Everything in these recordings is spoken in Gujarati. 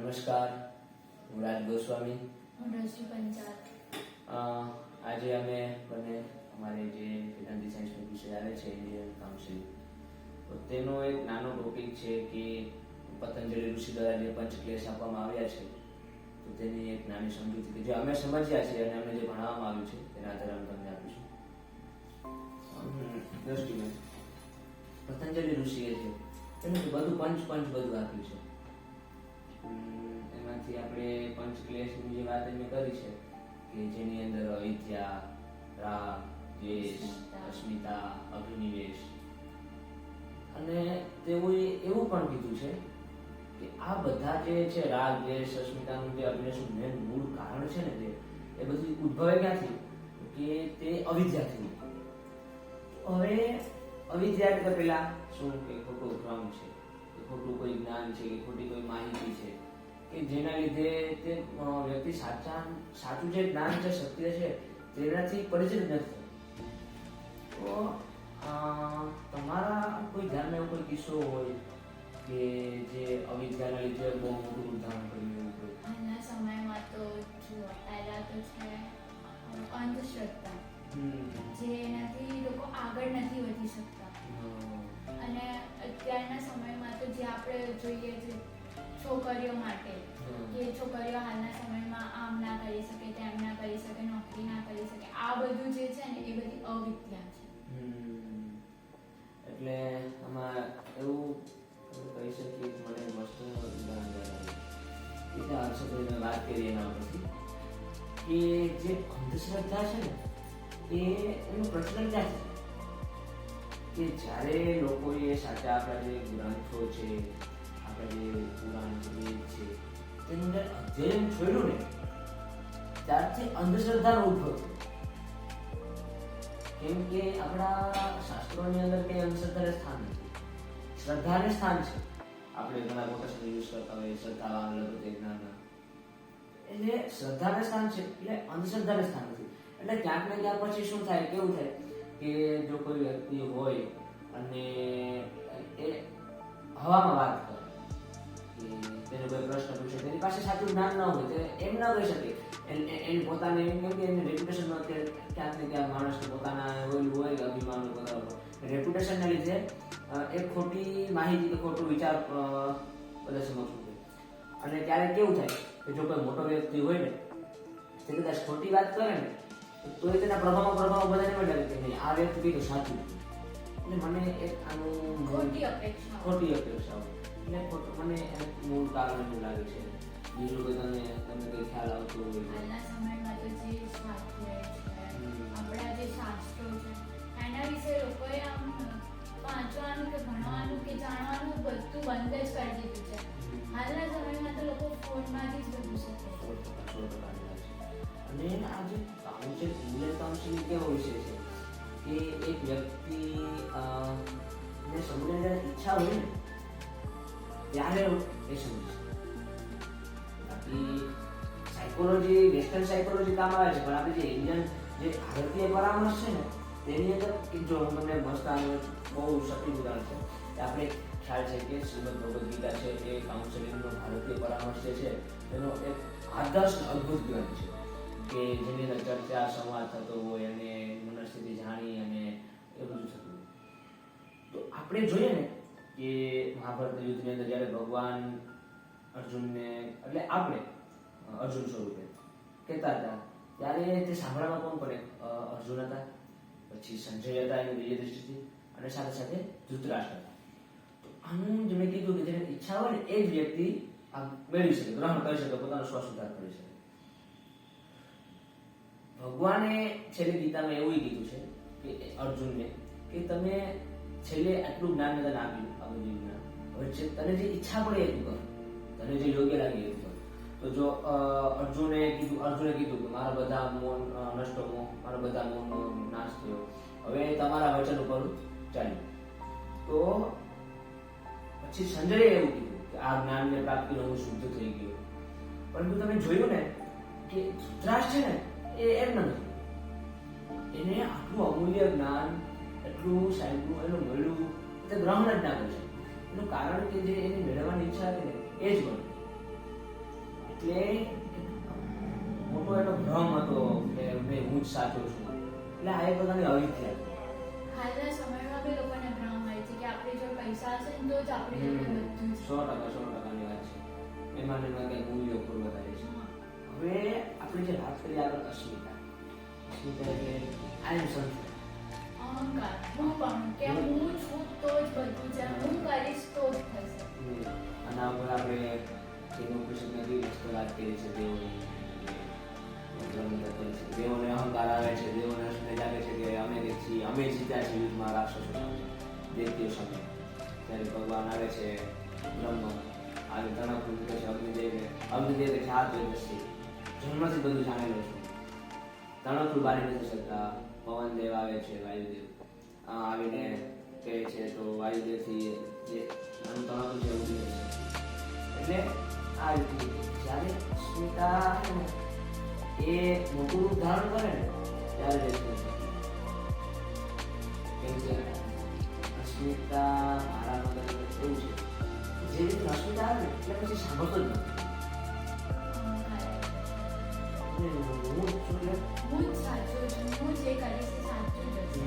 નમસ્કાર, હું રાજ ગોસ્વામી. હું દ્રષ્ટિ પંચાલ. આજે અમે બંને અમારે જે વેદાંતી સાયન્સનો વિષય આવે છે ઇન્ડિયન કાઉન્સિલ, તો તેનો એક નાનો ટોપિક છે કે પતંજલિ ઋષિ દ્વારા જે પંચક્લેશ આપવામાં આવ્યા છે, તો તેની એક નાની સમજૂતી કે જે અમે સમજ્યા છીએ અને અમને જે ભણાવવામાં આવ્યું છે તેના આધારે અમે તમને આપીશું. દ્રષ્ટિમાં પતંજલિ ઋષિએ છે એનું બધું પંચ બધું આપ્યું છે. એમાંથી આપણે પંચક્લેશની જે વાત મેં કરી છે કે જેની અંદર અવિદ્યા, રાગ, દ્વેષ, અસ્મિતા, અભિનિવેશ, અને તેઓએ એવું પણ કીધું છે કે આ બધા જે છે રાગ, દ્વેષ, અસ્મિતાનું જે અભિનિવેશનું મેન મૂળ કારણ છે ને એ બધું ઉદ્ભવે ક્યાંથી કે તે અવિદ્યાથી. હવે અવિદ્યા એટલે પેલા શું કે ખોટો ભ્રમ છે, કે ખોટું કોઈ જ્ઞાન છે, કે ખોટી કોઈ માહિતી છે કે જેના લીધે તે વ્યક્તિ સાચું જે જ્ઞાન છે, સત્ય છે તેનાથી પરિચિત નથી. તો તમારા કોઈ ધ્યાનમાં એવો કોઈ કિસ્સો હોય કે જે અવિદ્યાના લીધે બહુ મોટું ઉદાહરણ કર્યું એવું હોય? આજના સમયમાં તો જુઓ, પહેલા તો છે અંધશ્રદ્ધા, જેનાથી લોકો આગળ નથી વધી શકતા. અને અત્યારના સમયમાં તો જે આપણે જોઈએ છે છોકરીઓ માટે, કે છોકરીઓ હાલના સમયમાં આમ ના કરી શકે, તેમ ના કરી શકે, નોકરી ના કરી શકે, આ બધું જે છે ને એ બધી અવિદ્યા છે. એટલે આમાં એવું કહી શકીએ કે મને વસ્તુનું ઉદાહરણ યાદ આવ્યું વાત કરી એના પરથી કે જે અંધશ્રદ્ધા છે ને એનું પ્રચલન ક્યાં છે કે જ્યારે લોકોએ સાચા આપણા જે ગ્રંથો છે, આપણા જે પુરાણ વેદ છે તેનું અંદર અધ્યયન છોડ્યું ને ત્યારથી અંધશ્રદ્ધાનો ઉદ્ભવ થયો. કેમ કે આપણા શાસ્ત્રોની અંદર કઈ અંધશ્રદ્ધાને સ્થાન નથી, શ્રદ્ધાને સ્થાન છે. આપણે ઘણા મોટા શબ્દ યુઝ કરતા હોય, શ્રદ્ધાવાન લઘુતે જ્ઞાન, એટલે શ્રદ્ધાને સ્થાન છે એટલે અંધશ્રદ્ધાને સ્થાન નથી. એટલે ક્યાંક ને ક્યાંક પછી શું થાય, કેવું થાય કે જો કોઈ વ્યક્તિ હોય અને એ હવામાં વાત કરે, તેને કોઈ પ્રશ્ન પૂછે, તેની પાસે સાચું જ્ઞાન ન હોય તો એમ ના કહી શકે. એની પોતાને એમ કેમ કે એની રેપ્યુટેશન ક્યાંક ને ક્યાંક માણસને પોતાના ઓલું હોય કે અભિમાન રેપ્યુટેશનના લીધે એક ખોટી માહિતી કે ખોટું વિચાર બધા સમક્ષ મૂકે. અને ત્યારે કેવું થાય કે જો કોઈ મોટો વ્યક્તિ હોય ને તે કદાચ ખોટી વાત કરે ને તો એ તેના પ્રભાવમાં બધાને એમ લાગે કે નહીં આ વ્યક્તિ કીધું સાચું. એટલે મને એક આનું ખોટી અપેક્ષાઓ એટલે મને મૂળ કારણ એવું લાગે છે. બીજું કે તમને કઈ ખ્યાલ આવતો હોય? હાલના સમયમાં તો જે સ્વાધ્યાય છે, આપણા જે શાસ્ત્રો છે એના વિશે લોકોએ આમ વાંચવાનું કે ભણવાનું કે જાણવાનું બધું બંધ જ કરી દીધું છે. હાલના સમયમાં તો લોકો ફોનમાંથી જ બધું શીખે. અને આ જે કાઉન્સિલ, ઇન્ડિયન કાઉન્સિલ કેવો વિષય છે કે એક વ્યક્તિ ને સમજવાની ઈચ્છા હોય ને ત્યારે એ સમજે. બાકી સાયકોલોજી, વેસ્ટર્ન સાયકોલોજી કામ આવે છે, પણ આપણી જે ઇન્ડિયન જે ભારતીય પરામર્શ છે ને તેની અંદર જો હું તમને મસ્ત બહુ સટીક ઉદાહરણ છે કે આપણે ખ્યાલ છે કે શ્રીમદ ભગવદ્ ગીતા છે એ કાઉન્સેલિંગનો ભારતીય પરામર્શ જે છે એનો એક આદર્શ અદ્ભુત ગ્રંથ છે કે જેની અંદર ચર્ચા, સંવાદ થતો હોય અને મનસ્થિતિ જાણી અને એ બધું થતું હોય. તો આપણે જોઈએ ને કે મહાભારત યુદ્ધની અંદર જ્યારે ભગવાન અર્જુનને એટલે આપણે અર્જુન સ્વરૂપે કહેતા હતા ત્યારે તે સાંભળવામાં કોણ પડે? અર્જુન હતા, પછી સંજય હતા એની દિવ્ય દૃષ્ટિથી, અને સાથે સાથે ધૃતરાષ્ટ્ર હતા. તો આનું જે મેં કીધું કે જેને ઈચ્છા હોય ને એ જ વ્યક્તિ આ મેળવી શકે, ગ્રહણ કરી શકે, પોતાનો સ્વસુધાર કરી શકે. ભગવાને છેલ્લે ગીતામાં એવું કીધું છે કે અર્જુનને કે તમે છેલ્લે આટલું જ્ઞાન તને આપ્યું, આ બધું જ્ઞાન, હવે તને જે ઈચ્છા પડે એટલું કર, તને જે યોગ્ય લાગે એટલું કર. તો જો અર્જુને કીધું કે મારા બધા મોહ નષ્ટ, મારા બધા મોહનો નાશ થયો, હવે તમારા વચન ઉપર ચાલ્યું. તો પછી સંજયે એવું કીધું કે આ જ્ઞાનને પ્રાપ્તિનો હું શુદ્ધ થઈ ગયો. પરંતુ તમે જોયું ને કે ધૃતરાષ્ટ્ર છે ને એ એમ નથી, એને આટલું અમૂલ્ય જ્ઞાન, એટલું સાંભળ્યું, એનું મળ્યું, તે ગ્રહણ જ ના કરી શકે. એનું કારણ કે જે એની મેળવવાની ઈચ્છા હતી ને એ જ બને. એટલે મોટો એનો ભ્રમ હતો કે ભાઈ હું જ સાચો છું. એટલે આ એક પ્રકારની અવિદ્યા. હાલના સમયમાં બી લોકોને ભ્રમ હોય છે કે આપણી જોડે પૈસા હશે ને તો જ આપણી જોડે બધું છે. 100%, 100%ની વાત છે. એમાં ને એમાં કંઈ મૂલ્યો ખૂબ વધારે છે. હવે આપણે જે વાત કરીએ આગળ અસ્મિતા એટલે આઈ એમ સમથિંગ. અહંકાર, હું પણ કે હું છું તો જ બધું છે, હું કરીશ તો જ થશે. આના ઉપર આપણે જેનું કૃષ્ણની વસ્તુ વાત કરી છે દેવોને અહંકાર આવે છે, દેવોને અસ્મિતા લાગે છે કે અમે છીએ, અમે જીત્યા છીએ યુદ્ધમાં રાક્ષસો સામે, દૈત્યો સામે. ત્યારે ભગવાન આવે છે બ્રહ્મ આવી તણખું મૂકે છે અગ્નિદેવ કે હાથ જોઈ જન્મથી બધું જાણેલું છું, તણખું બારી નથી શકતા. પવનદેવ આવે છે, વાયુદેવ આવીને કહે છે તો વાયુદેવથી જે નાનું તણખું છે ઉડી જાય છે. એટલે આ રીતે જ્યારે અસ્મિતા એ મોટું રૂપ ધારણ કરે ને ત્યારે કેમ કે અસ્મિતા મારા મગજમાં એવું છે જે રીતે અસ્મિતા આવે ને એટલે પછી સાંભળતો જ નથી. હું જ છું એટલે હું જ સાચો છું, હું જે કરીશ એ સાચું જ હશે.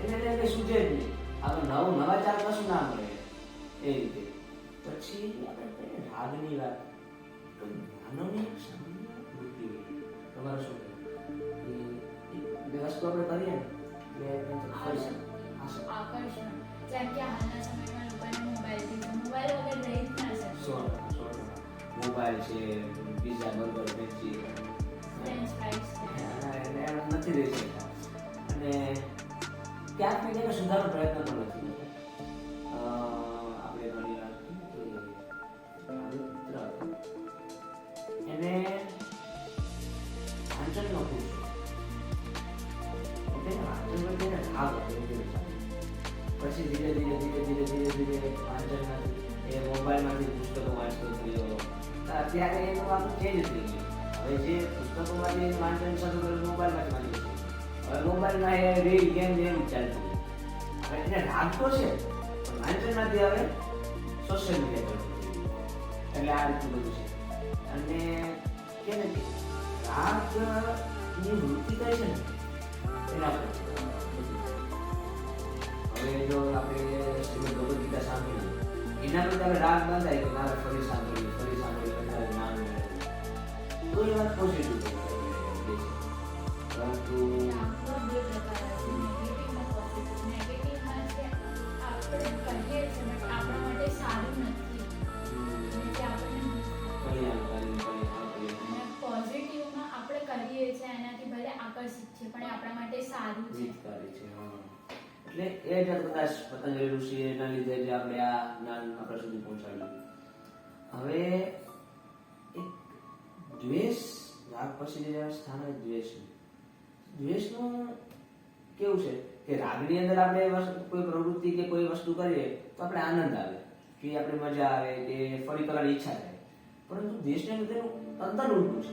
એટલે સૂચે જ નહીં. આગળ નવા ચાર કશું ના મળે એ રીતે. પછી આપણે કહીએ રાગની વાત તો માનવની એક સામાન્ય વૃત્તિ હોય. તમારે શું બે વસ્તુ આપણે કરીએ ને આકર્ષણ. જેમ કે હાલના સમયમાં લોકોને મોબાઈલ વગર રહી જ ના શકે. મોબાઈલ છે, pizza, burger, Maggi, French fries છે. નથી રહી શકતા. અને ક્યાંક ને ક્યાંક સુધારવાનો પ્રયત્ન પણ નથી. આપણે ઘણી વાર એને વાંચનનો ખુશ વાંચન રાગ પછી ધીરે ધીરે વાંચનમાંથી એ મોબાઈલમાંથી પુસ્તકો વાંચતો થયો. અત્યારે એનું આખું ચેન્જ થઈ ગયું. હવે જે પુસ્તકોમાંથી વાંચન શરૂ કર્યું મોબાઈલમાંથી વાંચે છે. હવે મોબાઈલમાં એ રીલ ગેમ જેમ ચાલતું. હવે એને રાગ તો છે પણ વાંચનમાંથી હવે સોશિયલ મીડિયા પર. એટલે આ રીતનું બધું છે. અને કે ને રાગની વૃત્તિ કઈ છે ને એના પર હવે જો આપણે શ્રીમદ ભગવદ ગીતા સાંભળીએ એના પર તમે રાગ બંધાય કે મારે ફરી સાંભળ્યું જ્ઞાન મળે તો એ વાત પોઝિટિવ છે. પરંતુ બે પ્રકાર છે, નેગેટિવમાં પોઝિટિવ. નેગેટિવમાં છે આપણે કહીએ છીએ બટ આપણા માટે સારું નથી જે આપણને અને પોઝિટિવમાં આપણે કરીએ છીએ એનાથી ભલે આકર્ષિત છે પણ એ આપણા માટે સારું છે. એટલે એ જ કદાચ પતંજલિ ઋષિ એના લીધે જે આપણે આ જ્ઞાન આપણા સુધી પહોંચાડ્યું. હવે એક દ્વેષ રાગ પછી જે સ્થાન હોય દ્વેષનું કેવું છે કે રાગની અંદર આપણે કોઈ પ્રવૃત્તિ કે કોઈ વસ્તુ કરીએ તો આપણે આનંદ આવે કે આપણે મજા આવે કે ફરી કરવાની ઈચ્છા થાય. પરંતુ દ્વેષની અંદર તદ્દન ઉલટું છે.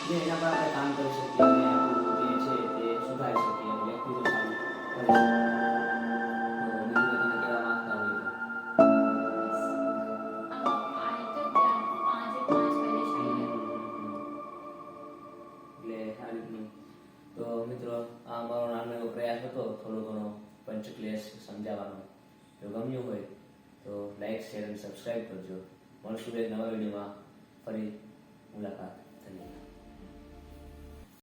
જે એના પર આપણે કામ કરી શકીએ અને આપણું જે છે તે સુધારી શકીએ અને વ્યક્તિત્વ સારું કરી શકીએ. તો બીજું કંઈ તમે કહેવા માંગતા હોય તો? એટલે આ રીતનું. તો મિત્રો આ મારો નાનો એવો પ્રયાસ હતો થોડો ઘણો પંચક્લેશ સમજાવવાનો. જો ગમ્યું હોય તો લાઈક શેર અને સબસ્ક્રાઈબ કરજો. મળશું એક નવા વિડીયોમાં ફરી મુલાકાત. ધન્યવાદ.